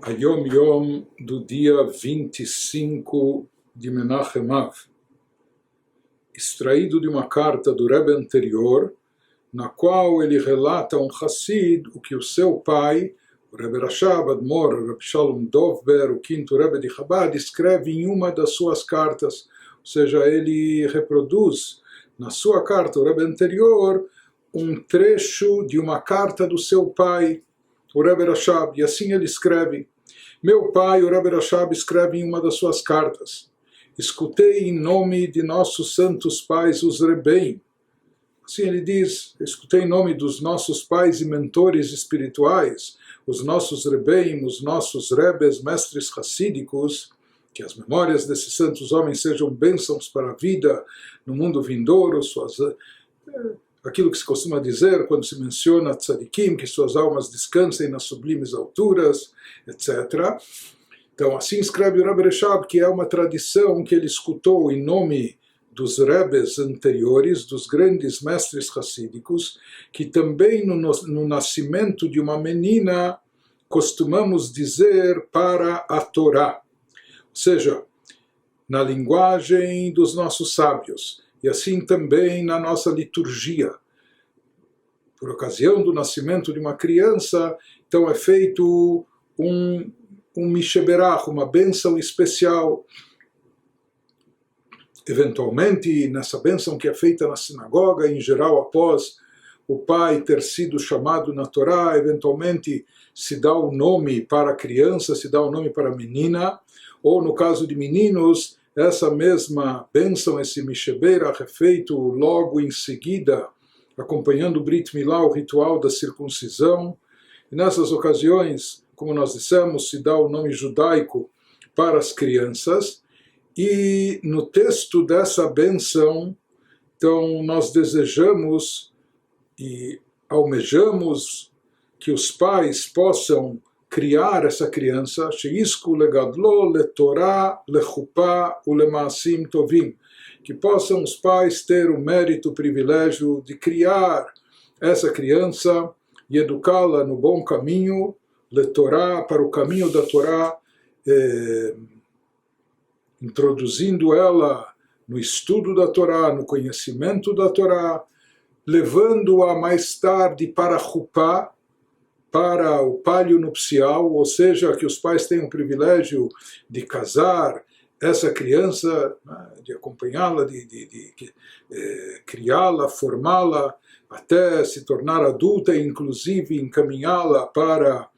a Yom Yom do dia 25 de Menachem Av, extraído de uma carta do Rebbe anterior, na qual ele relata a um Hassid o que o seu pai, o Rebbe Rashab Admor, o Rebbe Shalom Dovber, o quinto Rebbe de Chabad, escreve em uma das suas cartas, ou seja, ele reproduz na sua carta, o Rebbe anterior, um trecho de uma carta do seu pai, o Rebbe Rashab, e assim ele escreve: meu pai, o Rebbe Rashab, escreve em uma das suas cartas: escutei em nome de nossos santos pais, os Rebbeim. Assim ele diz: escutei em nome dos nossos pais e mentores espirituais, os nossos Rebbeim, os nossos Rebes, mestres racídicos, que as memórias desses santos homens sejam bênçãos para a vida no mundo vindouro, aquilo que se costuma dizer quando se menciona tzadikim, que suas almas descansem nas sublimes alturas, etc. Então, assim escreve o Rebbe Rashab, que é uma tradição que ele escutou em nome dos Rebes anteriores, dos grandes mestres racídicos, que também no nascimento de uma menina costumamos dizer para a Torá, ou seja, na linguagem dos nossos sábios, e assim também na nossa liturgia. Por ocasião do nascimento de uma criança, então é feito um misheberach, uma bênção especial. Eventualmente, nessa bênção que é feita na sinagoga, em geral após o pai ter sido chamado na Torá, eventualmente se dá o nome para a criança, se dá o nome para a menina, ou no caso de meninos, essa mesma bênção, esse misheberach é feito logo em seguida, acompanhando o Brit Milá, o ritual da circuncisão. E nessas ocasiões, como nós dissemos, se dá o nome judaico para as crianças. E no texto dessa bênção, então nós desejamos e almejamos que os pais possam criar essa criança, sheisku legadlo letorá lechupá ulemaasim tovim, que possam os pais ter o mérito, o privilégio de criar essa criança e educá-la no bom caminho, letorá, para o caminho da Torá, introduzindo ela no estudo da Torá, no conhecimento da Torá, levando-a mais tarde para a chupá, para o palio nupcial, ou seja, que os pais tenham o privilégio de casar essa criança, de acompanhá-la, de criá-la, formá-la, até se tornar adulta e inclusive encaminhá-la para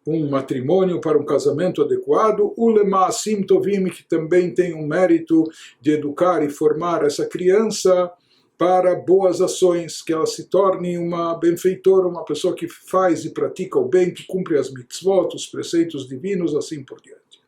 um matrimônio, para um casamento adequado. O lemaasim tovim, que também tem o mérito de educar e formar essa criança para boas ações, que ela se torne uma benfeitora, uma pessoa que faz e pratica o bem, que cumpre as mitzvot, os preceitos divinos, assim por diante.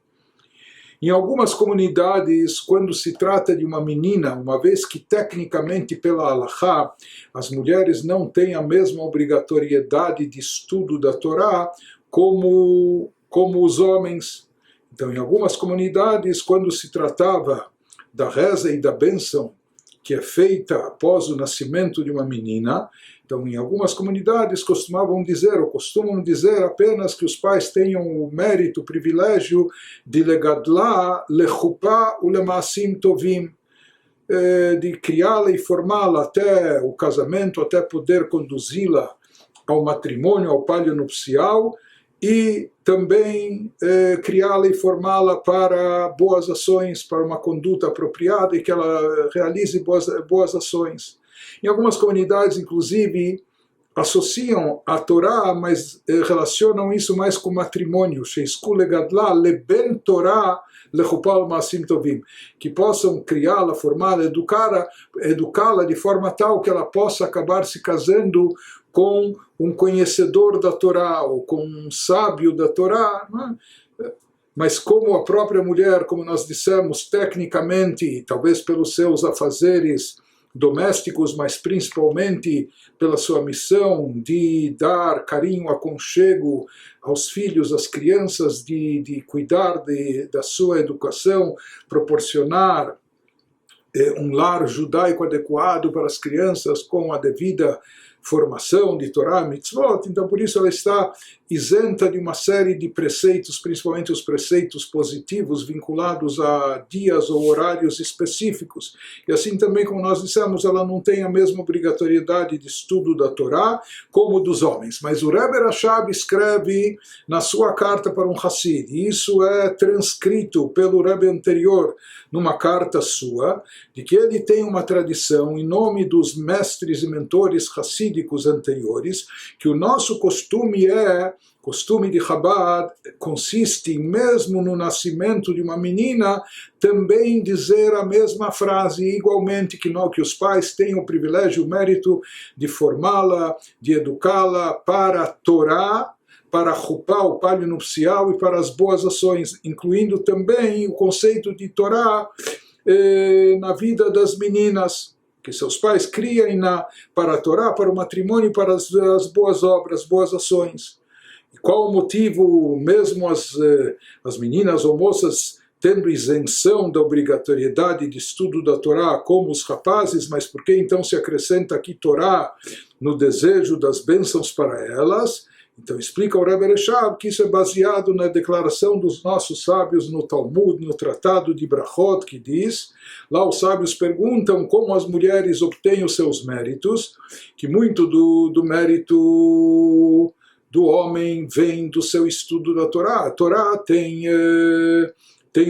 Em algumas comunidades, quando se trata de uma menina, uma vez que tecnicamente pela halachá as mulheres não têm a mesma obrigatoriedade de estudo da Torá como os homens. Então, em algumas comunidades, quando se tratava da reza e da bênção que é feita após o nascimento de uma menina, então em algumas comunidades costumam dizer apenas que os pais tenham o mérito, o privilégio de legadlá, lechupá ulemaasim tovim, de criá-la e formá-la até o casamento, até poder conduzi-la ao matrimônio, ao palio nupcial, e também criá-la e formá-la para boas ações, para uma conduta apropriada e que ela realize boas ações. Em algumas comunidades, inclusive, associam a Torá, mas relacionam isso mais com matrimônio, sheisku legadla leben Torá lechupá ulemaasim tovim, que possam criá-la, formá-la, educá-la de forma tal que ela possa acabar se casando com um conhecedor da Torá, ou com um sábio da Torá, mas como a própria mulher, como nós dissemos, tecnicamente, talvez pelos seus afazeres domésticos, mas principalmente pela sua missão de dar carinho, aconchego aos filhos, às crianças, de cuidar da sua educação, proporcionar um lar judaico adequado para as crianças com a devida formação de Torá, mitzvot, então por isso ela está isenta de uma série de preceitos, principalmente os preceitos positivos vinculados a dias ou horários específicos. E assim também, como nós dissemos, ela não tem a mesma obrigatoriedade de estudo da Torá como dos homens. Mas o Rebbe Rashab escreve na sua carta para um Hassid, e isso é transcrito pelo Rebbe anterior numa carta sua, de que ele tem uma tradição em nome dos mestres e mentores hassídicos anteriores, que o nosso costume de Chabad, consiste mesmo no nascimento de uma menina, também dizer a mesma frase, igualmente que os pais têm o privilégio, o mérito de formá-la, de educá-la para a Torá, para a Chupá, o palio nupcial, e para as boas ações, incluindo também o conceito de Torá na vida das meninas, que seus pais criem para a Torá, para o matrimônio, para as boas obras, boas ações. E qual o motivo, mesmo as meninas ou moças tendo isenção da obrigatoriedade de estudo da Torá como os rapazes, mas por que então se acrescenta aqui Torá no desejo das bênçãos para elas? Então explica o Rebbe Rashab que isso é baseado na declaração dos nossos sábios no Talmud, no Tratado de Brachot, que diz, lá os sábios perguntam como as mulheres obtêm os seus méritos, que muito do mérito do homem vem do seu estudo da Torá. A Torá tem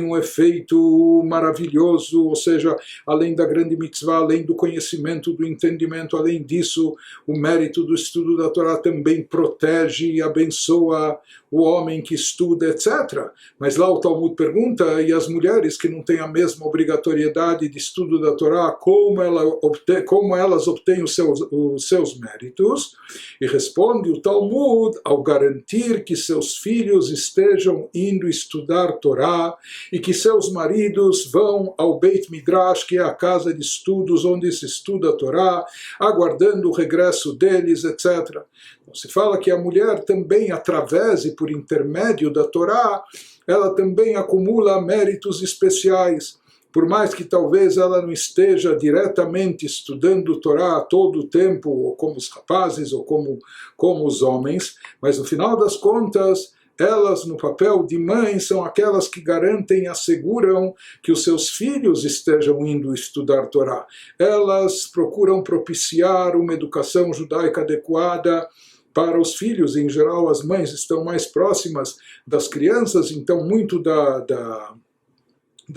um efeito maravilhoso, ou seja, além da grande mitzvah, além do conhecimento, do entendimento, além disso, o mérito do estudo da Torá também protege e abençoa o homem que estuda, etc. Mas lá o Talmud pergunta, e as mulheres que não têm a mesma obrigatoriedade de estudo da Torá, como elas obtêm os seus méritos? E responde o Talmud, ao garantir que seus filhos estejam indo estudar Torá, e que seus maridos vão ao Beit Midrash, que é a casa de estudos onde se estuda a Torá, aguardando o regresso deles, etc. Então, se fala que a mulher também, através e por intermédio da Torá, ela também acumula méritos especiais. Por mais que talvez ela não esteja diretamente estudando Torá todo o tempo, ou como os rapazes, ou como os homens, mas no final das contas, elas, no papel de mãe, são aquelas que garantem e asseguram que os seus filhos estejam indo estudar Torá. Elas procuram propiciar uma educação judaica adequada para os filhos. Em geral, as mães estão mais próximas das crianças, então muito da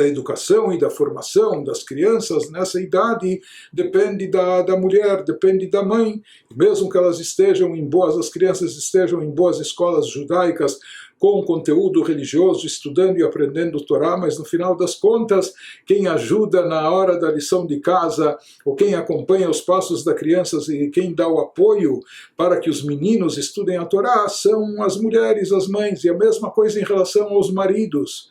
educação e da formação das crianças nessa idade depende da mulher, depende da mãe. Mesmo que elas as crianças estejam em boas escolas judaicas com conteúdo religioso, estudando e aprendendo Torá, mas no final das contas, quem ajuda na hora da lição de casa, ou quem acompanha os passos das crianças e quem dá o apoio para que os meninos estudem a Torá, são as mulheres, as mães, e a mesma coisa em relação aos maridos.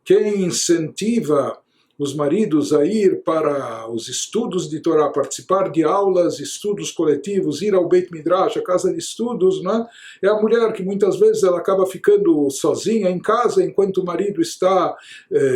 Quem incentiva os maridos a ir para os estudos de Torá, participar de aulas, estudos coletivos, ir ao Beit Midrash, a casa de estudos, né? É a mulher que muitas vezes ela acaba ficando sozinha em casa enquanto o marido está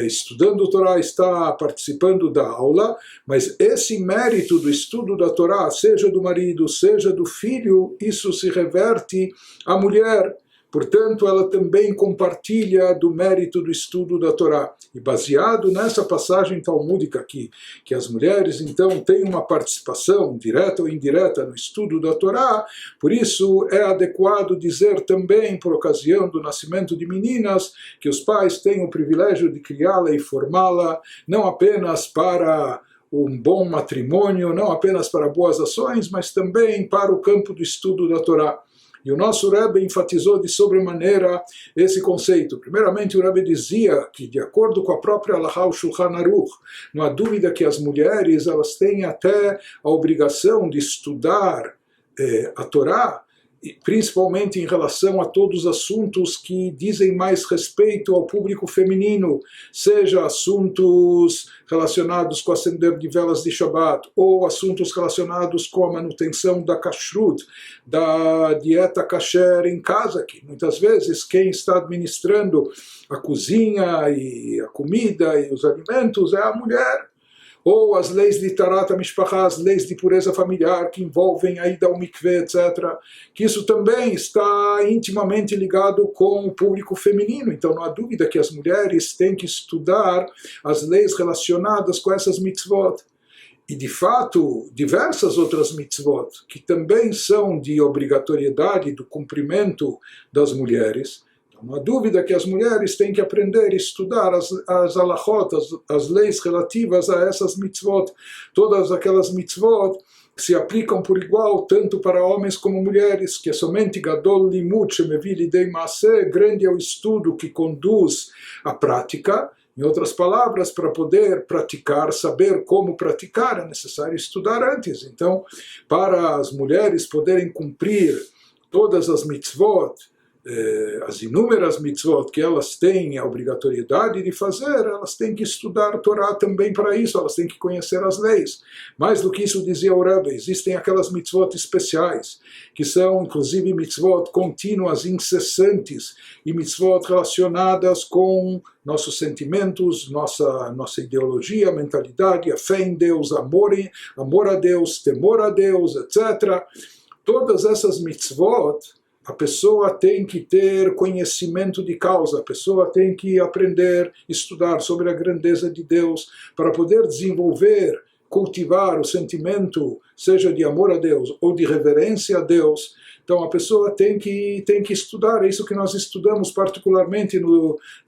estudando Torá, está participando da aula, mas esse mérito do estudo da Torá, seja do marido, seja do filho, isso se reverte à mulher. Portanto, ela também compartilha do mérito do estudo da Torá. E baseado nessa passagem talmúdica aqui, que as mulheres, então, têm uma participação, direta ou indireta, no estudo da Torá, por isso é adequado dizer também, por ocasião do nascimento de meninas, que os pais têm o privilégio de criá-la e formá-la, não apenas para um bom matrimônio, não apenas para boas ações, mas também para o campo do estudo da Torá. E o nosso Rebbe enfatizou de sobremaneira esse conceito. Primeiramente, o Rebbe dizia que, de acordo com a própria Halachá, o Shulchan Aruch, não há dúvida que as mulheres elas têm até a obrigação de estudar a Torá, principalmente em relação a todos os assuntos que dizem mais respeito ao público feminino, seja assuntos relacionados com o acender de velas de Shabbat, ou assuntos relacionados com a manutenção da kashrut, da dieta kasher em casa, que muitas vezes quem está administrando a cozinha e a comida e os alimentos é a mulher. ou as leis de Tarat HaMishpachá, as leis de pureza familiar, que envolvem a ida ao mikveh, etc., que isso também está intimamente ligado com o público feminino. Então não há dúvida que as mulheres têm que estudar as leis relacionadas com essas mitzvot. E, de fato, diversas outras mitzvot, que também são de obrigatoriedade do cumprimento das mulheres. Então, não há dúvida que as mulheres têm que aprender e estudar as halachot, as leis relativas a essas mitzvot. Todas aquelas mitzvot que se aplicam por igual, tanto para homens como mulheres, que é somente Gadol Limud Shemevi Lidei Maaseh, grande é o estudo que conduz à prática. Em outras palavras, para poder praticar, saber como praticar, é necessário estudar antes. Então, para as mulheres poderem cumprir todas as mitzvot, as inúmeras mitzvot que elas têm a obrigatoriedade de fazer, elas têm que estudar a Torá também para isso, elas têm que conhecer as leis. Mais do que isso, dizia o Rebbe, existem aquelas mitzvot especiais, que são inclusive mitzvot contínuas, incessantes, e mitzvot relacionadas com nossos sentimentos, nossa ideologia, mentalidade, a fé em Deus, amor a Deus, temor a Deus, etc. Todas essas mitzvot, a pessoa tem que ter conhecimento de causa, a pessoa tem que aprender, estudar sobre a grandeza de Deus, para poder desenvolver, cultivar o sentimento, seja de amor a Deus ou de reverência a Deus. Então a pessoa tem que estudar, é isso que nós estudamos particularmente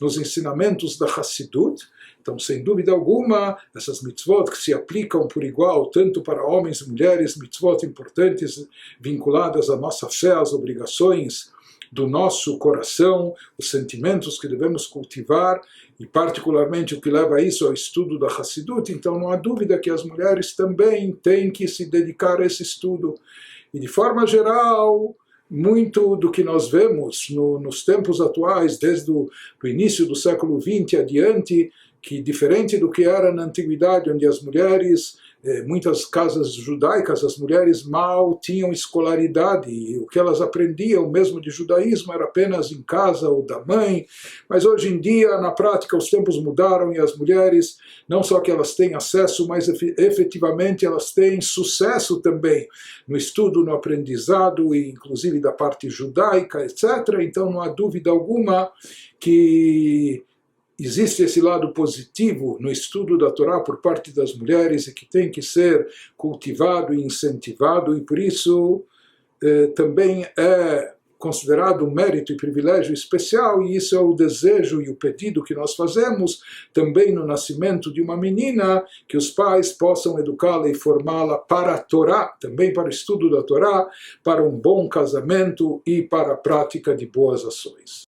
nos ensinamentos da Hassidut. Então, sem dúvida alguma, essas mitzvot que se aplicam por igual, tanto para homens e mulheres, mitzvot importantes vinculadas à nossa fé, às obrigações do nosso coração, os sentimentos que devemos cultivar, e particularmente o que leva a isso ao estudo da Hassidut. Então, não há dúvida que as mulheres também têm que se dedicar a esse estudo. E, de forma geral, muito do que nós vemos nos tempos atuais, desde o início do século XX adiante, que diferente do que era na antiguidade, onde as mulheres, muitas casas judaicas, as mulheres mal tinham escolaridade, e o que elas aprendiam mesmo de judaísmo era apenas em casa ou da mãe, mas hoje em dia, na prática, os tempos mudaram e as mulheres, não só que elas têm acesso, mas efetivamente elas têm sucesso também no estudo, no aprendizado, e inclusive da parte judaica, etc. Então não há dúvida alguma que existe esse lado positivo no estudo da Torá por parte das mulheres e que tem que ser cultivado e incentivado, e por isso também é considerado um mérito e privilégio especial, e isso é o desejo e o pedido que nós fazemos também no nascimento de uma menina, que os pais possam educá-la e formá-la para a Torá, também para o estudo da Torá, para um bom casamento e para a prática de boas ações.